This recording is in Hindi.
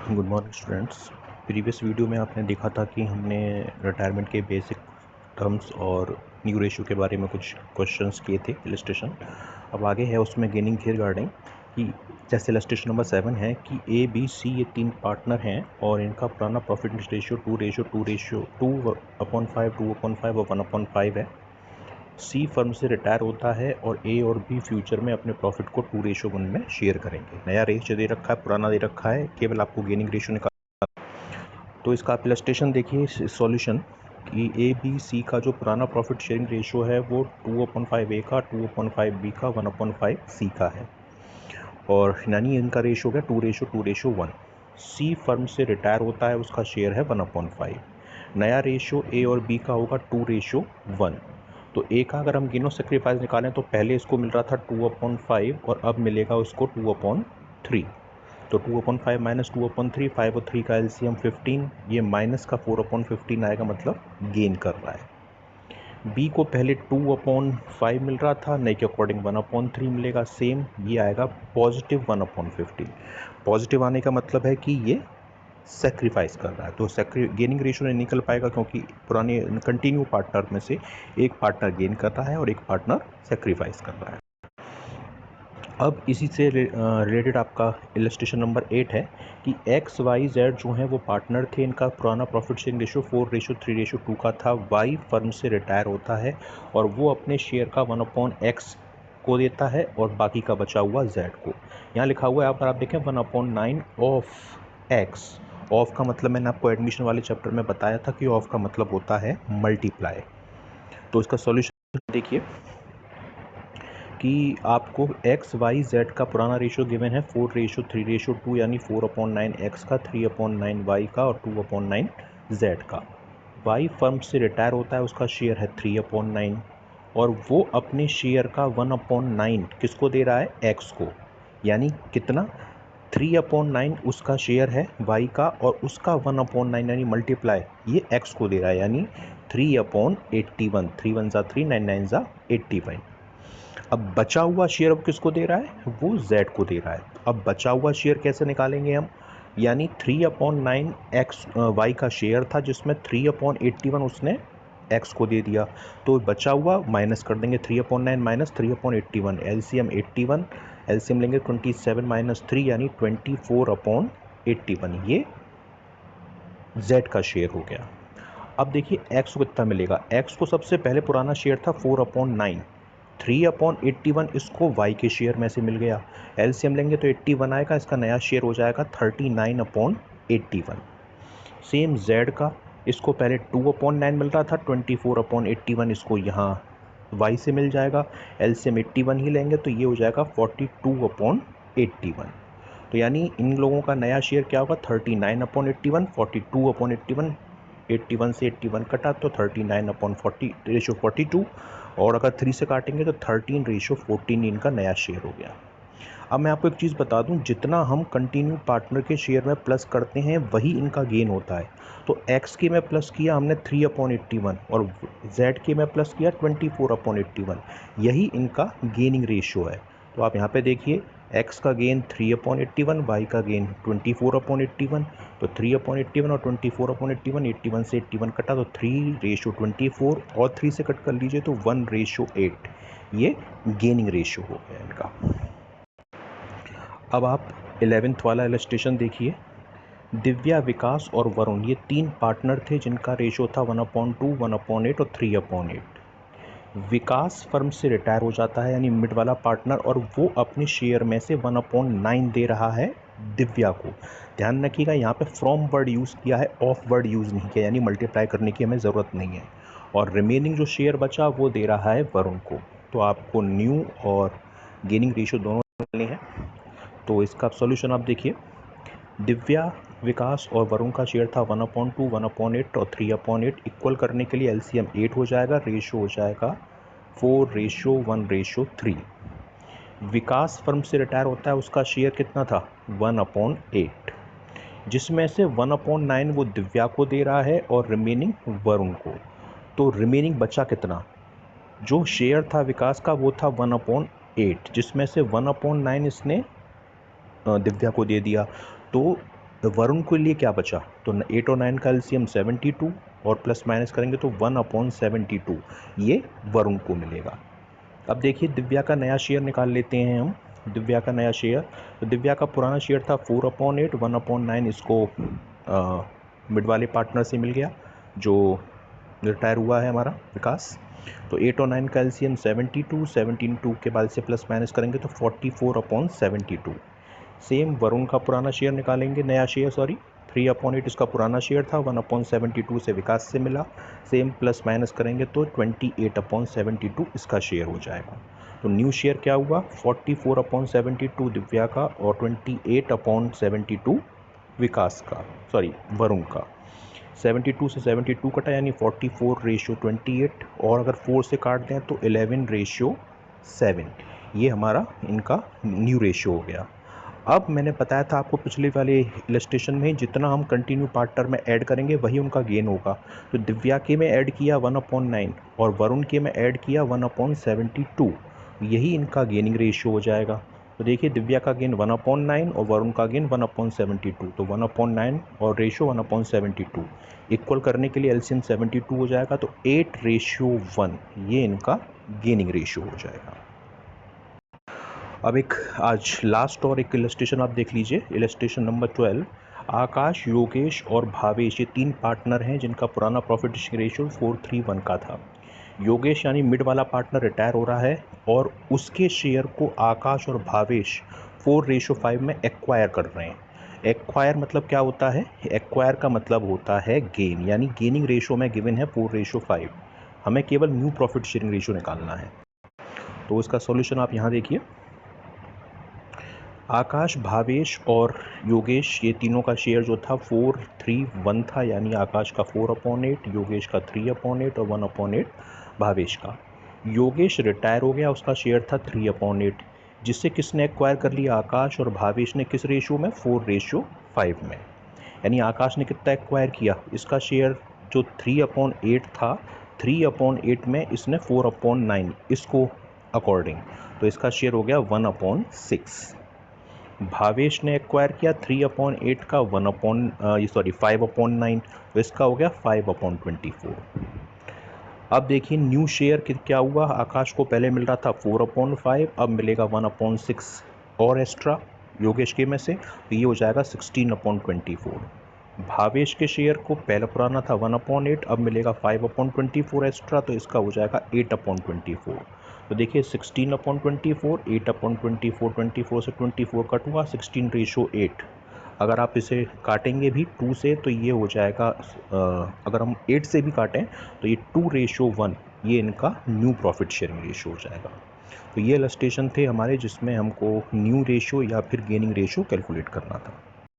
Good morning students. Previous video में आपने देखा था कि हमने रिटायरमेंट के बेसिक टर्म्स और न्यू रेशियो के बारे में कुछ क्वेश्चंस किए थे इलस्ट्रेशन। अब आगे है उसमें गेनिंग थियरी रिगार्डिंग कि जैसे इलस्ट्रेशन नंबर 7 है कि ए बी सी ये तीन पार्टनर हैं और इनका पुराना प्रॉफिट रेशियो 2:2:2/5 2/5 और 1/5 है। सी फर्म से रिटायर होता है और ए और बी फ्यूचर में अपने प्रॉफिट को 2:1 में शेयर करेंगे। नया रेशियो दे रखा है, पुराना दे रखा है, केवल आपको गेनिंग रेशियो निकाल। तो इसका आप इलस्ट्रेशन देखिए सॉल्यूशन कि ए बी सी का जो पुराना प्रॉफिट शेयरिंग रेशियो है वो 2/5 ए का, 2/5 बी का, 1/5 सी का है और यानी इनका रेशियो हो गया 2:2:1। सी फर्म से रिटायर होता है, उसका शेयर है 1/5। नया रेशियो ए और बी का होगा 2:1। तो ए का अगर हम गेन ऑफ सेक्रीफाइस निकालें तो पहले इसको मिल रहा था 2/5 और अब मिलेगा उसको 2/3। तो 2/5 माइनस 2/3, 5 और 3 का एलसीएम 15, ये माइनस का 4/15 आएगा, मतलब गेन कर रहा है। बी को पहले 2/5 मिल रहा था, नए के अकॉर्डिंग 1/3 मिलेगा, सेम ये आएगा पॉजिटिव 1/15। पॉजिटिव आने का मतलब है कि ये सेक्रीफाइस कर रहा है, तो गेनिंग रेशियो नहीं निकल पाएगा क्योंकि पुराने कंटिन्यू पार्टनर में से एक पार्टनर गेन कर रहा है और एक पार्टनर सेक्रीफाइस कर रहा है। अब इसी से रिलेटेड आपका इलस्ट्रेशन नंबर 8 है कि एक्स वाई जेड जो है वो पार्टनर थे, इनका पुराना प्रॉफिट शेयरिंग रेशियो 4:3:2 का था। वाई फर्म से रिटायर होता है और वो अपने शेयर का 1/x को देता है और बाकी का बचा हुआ जेड को। यहाँ लिखा हुआ है, यहाँ पर आप देखें 1/9 ऑफ एक्स। ऑफ का मतलब मैंने आपको एडमिशन वाले चैप्टर में बताया था कि ऑफ का मतलब होता है मल्टीप्लाई। तो इसका सॉल्यूशन देखिए कि आपको एक्स वाई जेड का पुराना रेशियो गिवन है 4:3:2, यानी 4/9 एक्स का, 3/9 वाई का और 2/9 जेड का। वाई फर्म से रिटायर होता है, उसका शेयर है 3/9 और वो अपने शेयर का 1/9 किसको दे रहा है, एक्स को। यानी कितना, 3/9 उसका शेयर है वाई का और उसका 1/9 यानी मल्टीप्लाई ये एक्स को दे रहा है, यानी 3/81। 3 1 जा 3, 9 9 जा 81। अब बचा हुआ शेयर अब किसको दे रहा है, वो जेड को दे रहा है। अब बचा हुआ शेयर कैसे निकालेंगे हम, यानी 3/9 एक्स वाई का शेयर था जिसमें 3/81 उसने एक्स को दे दिया, तो बचा हुआ माइनस कर देंगे, 3/9 माइनस 3/81, एलसीएम 81, एलसीएम लेंगे 27 माइनस 3 यानी 24/81, ये जेड का शेयर हो गया। अब देखिए एक्स को कितना मिलेगा, एक्स को सबसे पहले पुराना शेयर था 4/9, 3/81 इसको वाई के शेयर में से मिल गया, एलसीएम लेंगे तो 81 आएगा, इसका नया शेयर हो जाएगा 39/81। सेम जेड का, इसको पहले 2/9 मिल रहा था, 24/81 इसको यहाँ वाई से मिल जाएगा, एलसीएम 81 ही लेंगे तो ये हो जाएगा 42/81। तो यानी इन लोगों का नया शेयर क्या होगा, 39/81, 42/81, 81 से 81 कटा तो 39/42, और अगर 3 से काटेंगे तो 13:14 इनका नया शेयर हो गया। अब मैं आपको एक चीज़ बता दूं, जितना हम कंटिन्यू पार्टनर के शेयर में प्लस करते हैं वही इनका गेन होता है। तो एक्स के में प्लस किया हमने 3/81 और जेड के में प्लस किया 24/81, यही इनका गेनिंग रेशियो है। तो आप यहाँ पे देखिए, एक्स का गेन 3/81, वाई का गेन 24/81, तो 3/81 और 24/81, 81 से 81 कटा तो 3:24 और 3 से कट कर लीजिए तो 1:8, ये गेनिंग रेशियो हो गया इनका। अब आप 11th वाला इलस्ट्रेशन देखिए। दिव्या, विकास और वरुण ये तीन पार्टनर थे जिनका रेशियो था 1/2, 1/8 और 3/8। विकास फर्म से रिटायर हो जाता है, यानी मिड वाला पार्टनर, और वो अपने शेयर में से 1/9 दे रहा है दिव्या को। ध्यान रखिएगा यहाँ पे फ्रॉम वर्ड यूज़ किया है, ऑफ वर्ड यूज़ नहीं किया, यानी मल्टीप्लाई करने की हमें ज़रूरत नहीं है। और रिमेनिंग जो शेयर बचा वो दे रहा है वरुण को। तो आपको न्यू और गेनिंग रेशियो दोनों निकालने हैं। तो इसका सॉल्यूशन आप देखिए, दिव्या, विकास और वरुण का शेयर था 1/2, 1/8 और 3/8। इक्वल करने के लिए एलसीएम 8 हो जाएगा, रेशियो हो जाएगा 4:1:3। विकास फर्म से रिटायर होता है, उसका शेयर कितना था, 1/8, जिसमें से 1/9 वो दिव्या को दे रहा है और रिमेनिंग वरुण को। तो रिमेनिंग बचा कितना, जो शेयर था विकास का वो था 1/8, जिसमें से 1/9 इसने दिव्या को दे दिया, तो वरुण के लिए क्या बचा, तो 8 और 9 का एलसीएम 72 और प्लस माइनस करेंगे तो 1/72 ये वरुण को मिलेगा। अब देखिए दिव्या का नया शेयर निकाल लेते हैं हम। दिव्या का नया शेयर, तो दिव्या का पुराना शेयर था 4/8, 1/9 इसको मिड वाले पार्टनर से मिल गया जो रिटायर हुआ है हमारा विकास। तो 8 और 9 का एलसीएम 72, 72 के बाद से प्लस माइनस करेंगे तो 44/72। सेम वरुण का पुराना शेयर निकालेंगे, नया शेयर सॉरी, 3/8 इसका पुराना शेयर था, 1/72 से विकास से मिला, सेम प्लस माइनस करेंगे तो 28/72 इसका शेयर हो जाएगा। तो न्यू शेयर क्या हुआ, 44/72 दिव्या का और 28/72 विकास का, सॉरी वरुण का। 72 से 72 कटा यानी 44/28, और अगर 4 से काट दें तो 11/7। ये हमारा इनका न्यू रेशियो हो गया। अब मैंने बताया था आपको पिछले वाले इलस्ट्रेशन में, जितना हम कंटिन्यू पार्टनर में ऐड करेंगे वही उनका गेन होगा। तो दिव्या के में ऐड किया 1/9 और वरुण के में ऐड किया 1/72, यही इनका गेनिंग रेशियो हो जाएगा। तो देखिए दिव्या का गेन 1/9 और वरुण का गेन 1/72, तो 1/9 और रेशियो 1/72 इक्वल करने के लिए एलसीएम 72 हो जाएगा, तो 8/1 ये इनका गेनिंग रेशियो हो जाएगा। अब एक आज लास्ट और एक इलस्ट्रेशन आप देख लीजिए, इलस्ट्रेशन नंबर 12। आकाश, योगेश और भावेश ये 3 पार्टनर हैं जिनका पुराना प्रॉफिट रेशियो 4:3:1 का था। योगेश यानी मिड वाला पार्टनर रिटायर हो रहा है और उसके शेयर को आकाश और भावेश 4:5 में एक्वायर कर रहे हैं। एक्वायर मतलब क्या होता है, एक्वायर का मतलब होता है गेन, यानी गेनिंग रेशियो में गिवन है 4:5। हमें केवल न्यू प्रॉफिट शेयरिंग रेशियो निकालना है। तो इसका सॉल्यूशन आप यहाँ देखिए, आकाश, भावेश और योगेश ये तीनों का शेयर जो था 4:3:1 था, यानी आकाश का 4/8, योगेश का 3/8 और 1/8 भावेश का। योगेश रिटायर हो गया, उसका शेयर था 3/8, जिससे किसने एक्वायर कर लिया, आकाश, और भावेश ने किस रेशियो में, 4:5 में। यानी आकाश ने कितना एक्वायर किया, इसका शेयर जो 3/8 था, 3/8 में इसने 4/9 इसको अकॉर्डिंग, तो इसका शेयर हो गया 1/6। भावेश ने एक्वायर किया 3/8 का 5/9, तो इसका हो गया 5/24। अब देखिए न्यू शेयर क्या हुआ, आकाश को पहले मिल रहा था 4/5, अब मिलेगा 1/6 और एक्स्ट्रा योगेश के में से, तो ये हो जाएगा 16/24। भावेश के शेयर को पहले पुराना था 1/8, अब मिलेगा 5/24 एक्स्ट्रा, तो इसका हो जाएगा 8/24। तो देखिए 16/24, 8/24, 24 से 24 कट हुआ, 16:8। अगर आप इसे काटेंगे भी 2 से तो ये हो जाएगा, अगर हम 8 से भी काटें तो ये 2:1 ये इनका न्यू प्रॉफिट शेयरिंग रेशियो हो जाएगा। तो ये इलस्ट्रेशन थे हमारे जिसमें हमको न्यू रेशियो या फिर गेनिंग रेशियो कैलकुलेट करना था।